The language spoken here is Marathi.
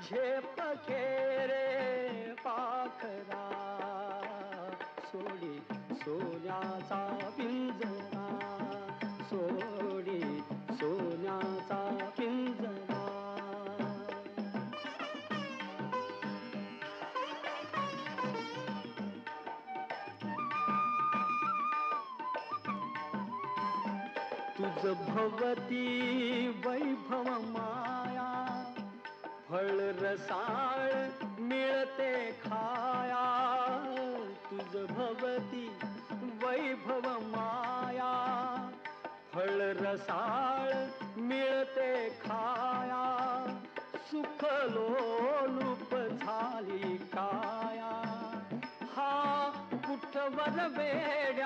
झेप खेरे पाखरा सोडी सोन्याचा पिंजरा सोडी सोन्याचा पिंजरा. तुझ भवती वैभव माया फळ रसाळ मिळते खाया. तुझ भवती वैभव माया फळ रसाळ मिळते खाया. सुख लोलुप झाली काया हा कुठवर वेड्या